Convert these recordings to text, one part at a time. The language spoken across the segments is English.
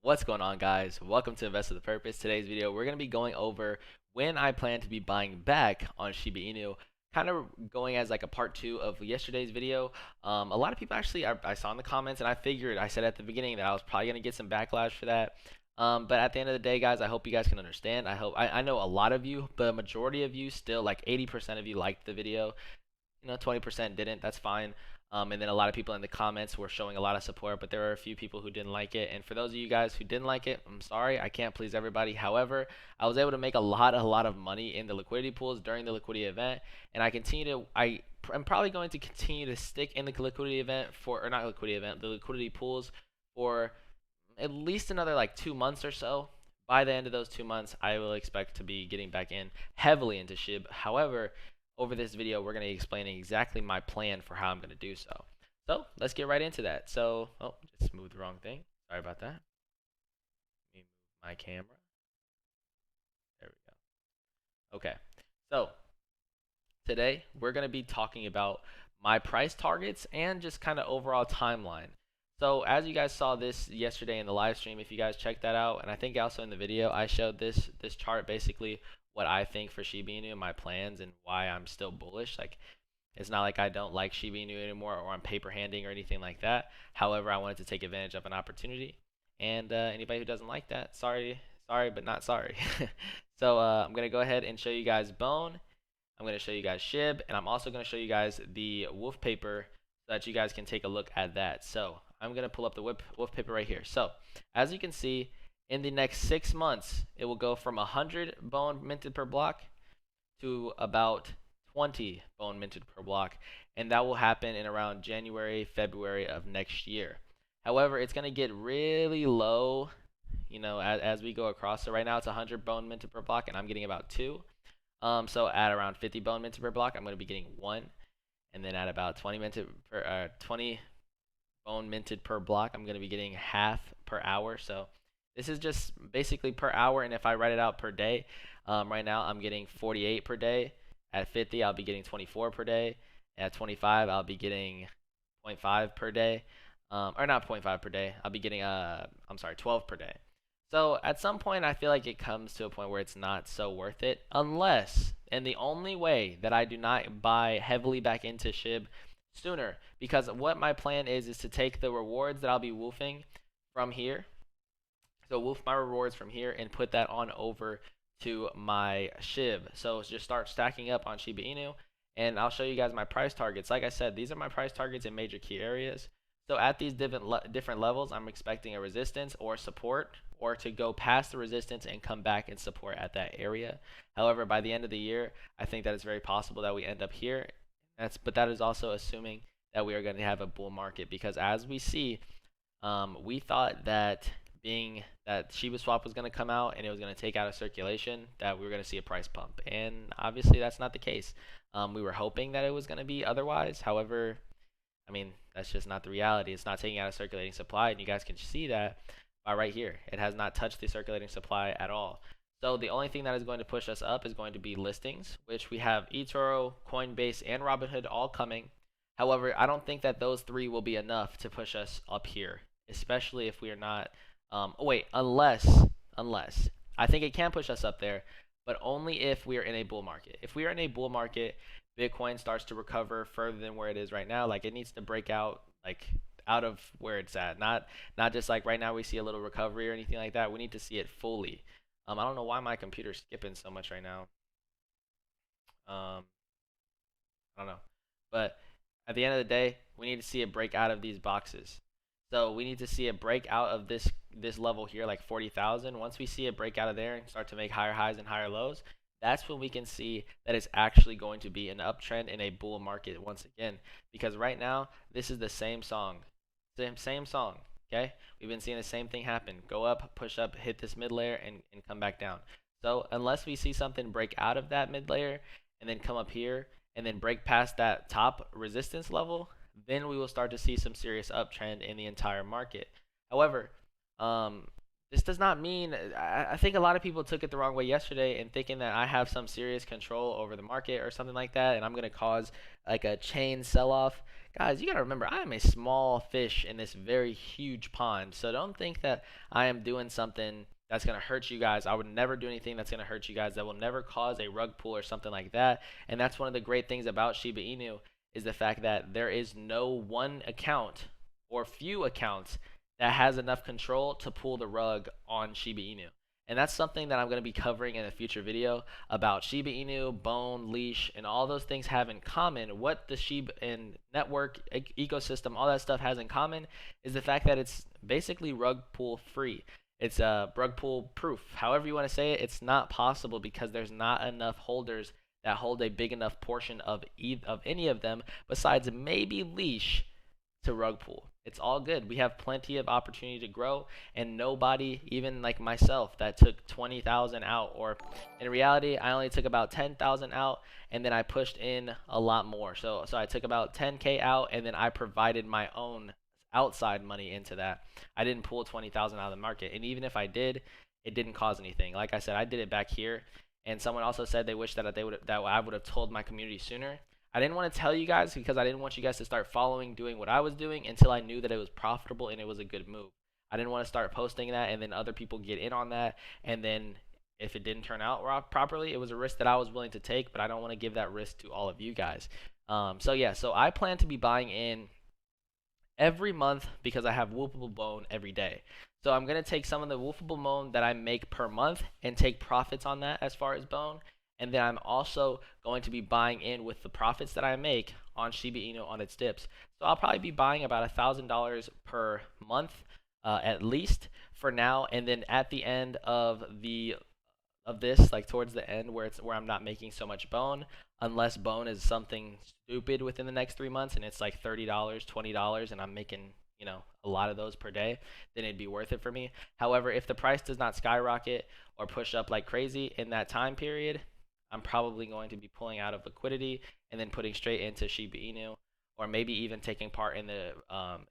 What's going on, guys? Welcome to Invest with a Purpose. Today's video, we're going to be going over when I plan to be buying back on Shiba Inu, kind of going as like a part two of yesterday's video. A lot of people actually, I saw in the comments, and I said at the beginning that I was probably going to get some backlash for that. But at the end of the day, guys, I hope you guys can understand. I know a lot of you, but a majority of you still, like 80% of you liked the video. 20% didn't. That's fine. And then a lot of people in the comments were showing a lot of support, but there were a few people who didn't like it. And for those of you guys who didn't like it, I'm sorry, I can't please everybody. However, I was able to make a lot of money in the liquidity pools during the liquidity event, and I'm probably going to continue to stick in the liquidity event or not liquidity event, the liquidity pools for at least another like 2 months or so. By the end of those 2 months, I will expect to be getting back in heavily into SHIB. However, over this video, we're going to be explaining exactly my plan for how I'm going to do so. So let's get right into that. Just moved the wrong thing. Sorry about that. Let me move my camera. There we go. Okay. So today we're going to be talking about my price targets and just kind of overall timeline. So as you guys saw this yesterday in the live stream, if you guys checked that out, and I think also in the video, I showed this chart, basically what I think for Shiba Inu and my plans and why I'm still bullish. Like, it's not like I don't like Shiba Inu anymore or I'm paper handing or anything like that. However, I wanted to take advantage of an opportunity. And anybody who doesn't like that, sorry, but not sorry. I'm going to go ahead and show you guys Bone. I'm going to show you guys SHIB. And I'm also going to show you guys the Woof paper so that you guys can take a look at that. So I'm going to pull up the Woof paper right here. So as you can see, in the next 6 months, it will go from 100 bone minted per block to about 20 bone minted per block, and that will happen in around January, February of next year. However, it's going to get really low, as we go across. So right now it's 100 bone minted per block, and I'm getting about 2. So at around 50 bone minted per block, I'm going to be getting 1, and then at about 20 bone minted per block, I'm going to be getting half per hour. So this is just basically per hour, and if I write it out per day, right now I'm getting 48 per day. At 50, I'll be getting 24 per day. At 25, I'll be getting 0.5 per day. Or not 0.5 per day. I'll be getting, 12 per day. So at some point, I feel like it comes to a point where it's not so worth it, unless, and the only way that I do not buy heavily back into SHIB sooner, because what my plan is to take the rewards that I'll be woofing from here. So woof my rewards from here and put that on over to my SHIB. So just start stacking up on Shiba Inu, and I'll show you guys my price targets. Like I said, these are my price targets in major key areas. So at these different levels, I'm expecting a resistance or support, or to go past the resistance and come back and support at that area. However, by the end of the year, I think that it's very possible that we end up here. But that is also assuming that we are going to have a bull market, because as we see, we thought that being that shibaswap was going to come out and it was going to take out of circulation, that we were going to see a price pump, and obviously that's not the case. We were hoping that it was going to be otherwise. However, I mean, that's just not the reality. It's not taking out a circulating supply, and you guys can see that by right here. It has not touched the circulating supply at all. So the only thing that is going to push us up is going to be listings, which we have eToro, Coinbase, and Robinhood all coming. However, I don't think that those 3 will be enough to push us up here, especially if we are not unless I think it can push us up there, but only if we are in a bull market. If we are in a bull market, Bitcoin starts to recover further than where it is right now. Like, it needs to break out, like, out of where it's at. Not just like right now we see a little recovery or anything like that. We need to see it fully. I don't know why my computer's skipping so much right now. I don't know. But at the end of the day, we need to see it break out of these boxes. So we need to see it break out of this level here, like 40,000. Once we see it break out of there and start to make higher highs and higher lows, that's when we can see that it's actually going to be an uptrend in a bull market once again. Because right now, this is the same song. Same song, okay? We've been seeing the same thing happen. Go up, push up, hit this mid layer, and come back down. So unless we see something break out of that mid layer and then come up here and then break past that top resistance level, then we will start to see some serious uptrend in the entire market. However, this does not mean, I think a lot of people took it the wrong way yesterday and thinking that I have some serious control over the market or something like that, and I'm going to cause like a chain sell off. Guys, you got to remember, I am a small fish in this very huge pond. So don't think that I am doing something that's going to hurt you guys. I would never do anything that's going to hurt you guys. That will never cause a rug pull or something like that. And that's one of the great things about Shiba Inu is the fact that there is no one account or few accounts that has enough control to pull the rug on Shiba Inu. And that's something that I'm going to be covering in a future video about Shiba Inu, Bone, Leash, and all those things have in common. What the Shiba and network ecosystem, all that stuff has in common is the fact that it's basically rug pull free. It's rug pull proof. However you want to say it, it's not possible because there's not enough holders that hold a big enough portion of any of them besides maybe Leash to rug pull. It's all good. We have plenty of opportunity to grow, and nobody, even like myself, that took 20,000 out, or in reality, I only took about 10,000 out, and then I pushed in a lot more. So I took about 10K out, and then I provided my own outside money into that. I didn't pull 20,000 out of the market, and even if I did, it didn't cause anything. Like I said, I did it back here, and someone also said they wish that I would have told my community sooner. I didn't want to tell you guys because I didn't want you guys to start doing what I was doing until I knew that it was profitable and it was a good move. I didn't want to start posting that and then other people get in on that, and then if it didn't turn out properly, it was a risk that I was willing to take, but I don't want to give that risk to all of you guys. So I plan to be buying in every month because I have woofable bone every day. So I'm going to take some of the woofable bone that I make per month and take profits on that as far as bone. And then I'm also going to be buying in with the profits that I make on Shiba Inu on its dips. So I'll probably be buying about $1,000 per month at least for now. And then at the end of this, like towards the end where I'm not making so much bone, unless bone is something stupid within the next 3 months and it's like $30, $20, and I'm making a lot of those per day, then it'd be worth it for me. However, if the price does not skyrocket or push up like crazy in that time period, I'm probably going to be pulling out of liquidity and then putting straight into Shiba Inu, or maybe even taking part in the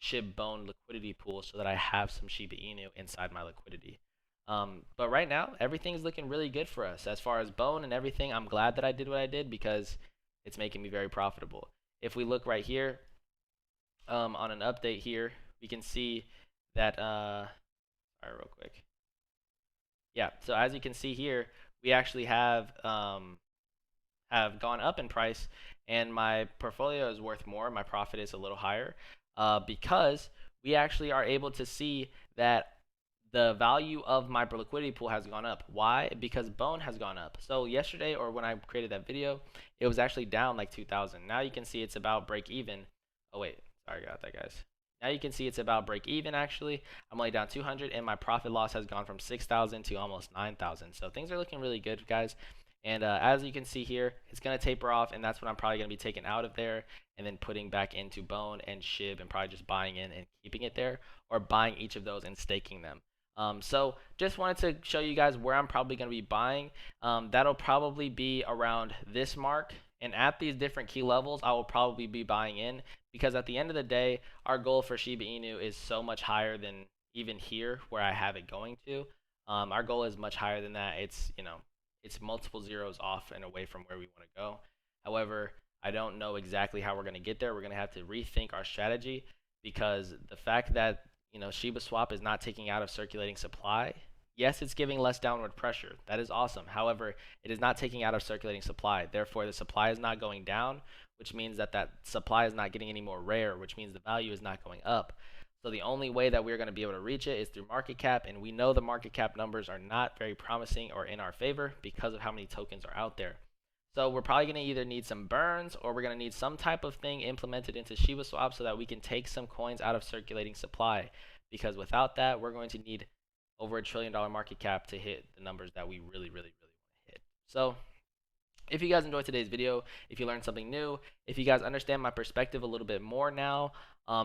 SHIB bone liquidity pool so that I have some Shiba Inu inside my liquidity. But right now, everything's looking really good for us as far as bone and everything. I'm glad that I did what I did because it's making me very profitable. If we look right here on an update here, we can see that, sorry, real quick. Yeah, so as you can see here, we actually have gone up in price, and my portfolio is worth more. My profit is a little higher because we actually are able to see that the value of my liquidity pool has gone up. Why? Because bone has gone up. So yesterday, or when I created that video, it was actually down like 2,000. Now you can see it's about break even. Oh wait, sorry about that, guys. Now you can see it's about break even actually. I'm only down 200, and my profit loss has gone from 6,000 to almost 9,000. So things are looking really good, guys. And as you can see here, it's going to taper off, and that's what I'm probably going to be taking out of there and then putting back into bone and SHIB, and probably just buying in and keeping it there, or buying each of those and staking them. So just wanted to show you guys where I'm probably going to be buying. That'll probably be around this mark, and at these different key levels I will probably be buying in, because at the end of the day our goal for Shiba Inu is so much higher than even here where I have it going to. Our goal is much higher than that. It's it's multiple zeros off and away from where we want to go. However, I don't know exactly how we're going to get there. We're going to have to rethink our strategy, because the fact that ShibaSwap is not taking out of circulating supply. Yes, it's giving less downward pressure. That is awesome. However, it is not taking out of circulating supply. Therefore, the supply is not going down, which means that supply is not getting any more rare, which means the value is not going up. So the only way that we're going to be able to reach it is through market cap, and we know the market cap numbers are not very promising or in our favor because of how many tokens are out there. So we're probably going to either need some burns, or we're going to need some type of thing implemented into ShibaSwap so that we can take some coins out of circulating supply. Because without that, we're going to need over $1 trillion market cap to hit the numbers that we really, really, really want to hit. So if you guys enjoyed today's video, if you learned something new, if you guys understand my perspective a little bit more now,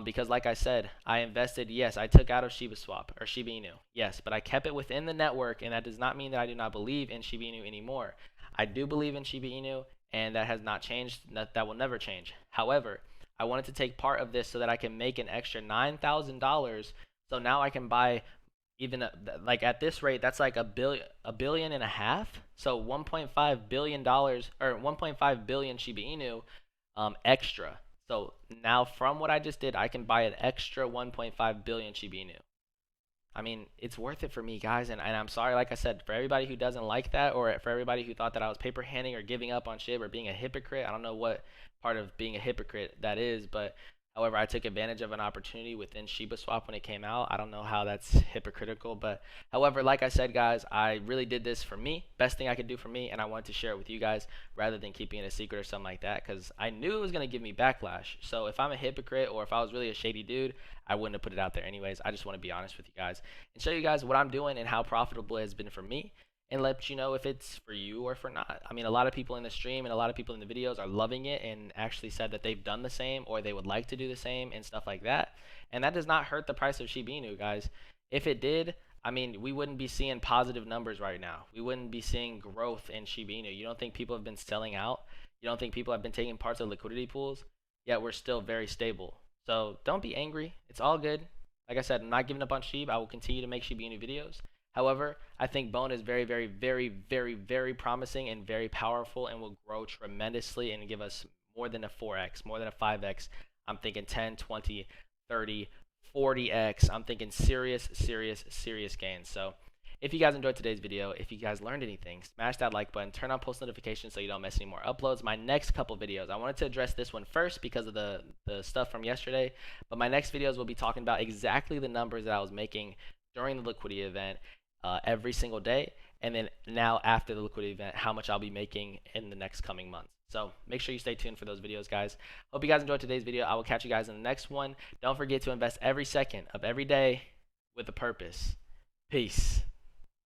because like I said, I invested, yes, I took out of ShibaSwap or Shiba Inu, yes, but I kept it within the network, and that does not mean that I do not believe in Shiba Inu anymore. I do believe in Shiba Inu, and that has not changed. That will never change. However, I wanted to take part of this so that I can make an extra $9,000. So now I can buy even like at this rate, that's like a billion and a half. So 1.5 billion dollars or 1.5 billion Shiba Inu extra. So now from what I just did, I can buy an extra 1.5 billion Shiba Inu. I mean, it's worth it for me, guys. And I'm sorry, like I said, for everybody who doesn't like that, or for everybody who thought that I was paper handing or giving up on SHIB or being a hypocrite. I don't know what part of being a hypocrite that is, but however, I took advantage of an opportunity within ShibaSwap when it came out. I don't know how that's hypocritical, but however, like I said, guys, I really did this for me. Best thing I could do for me, and I wanted to share it with you guys rather than keeping it a secret or something like that, because I knew it was going to give me backlash. So if I'm a hypocrite or if I was really a shady dude, I wouldn't have put it out there anyways. I just want to be honest with you guys and show you guys what I'm doing and how profitable it has been for me, and let you know if it's for you or for not. I mean, a lot of people in the stream and a lot of people in the videos are loving it and actually said that they've done the same or they would like to do the same and stuff like that. And that does not hurt the price of Shiba Inu, guys. If it did, I mean, we wouldn't be seeing positive numbers right now. We wouldn't be seeing growth in Shiba Inu. You don't think people have been selling out? You don't think people have been taking parts of liquidity pools? Yet we're still very stable. So don't be angry. It's all good. Like I said, I'm not giving up on SHIB. I will continue to make Shiba Inu videos. However, I think Bone is very, very, very, very, very promising and very powerful and will grow tremendously and give us more than a 4x, more than a 5x. I'm thinking 10, 20, 30, 40x. I'm thinking serious, serious, serious gains. So if you guys enjoyed today's video, if you guys learned anything, smash that like button, turn on post notifications so you don't miss any more uploads. My next couple videos, I wanted to address this one first because of the stuff from yesterday, but my next videos will be talking about exactly the numbers that I was making during the liquidity event every single day, and then now after the liquidity event, how much I'll be making in the next coming months. So make sure you stay tuned for those videos, guys. Hope you guys enjoyed today's video. I will catch you guys in the next one. Don't forget to invest every second of every day with a purpose. Peace.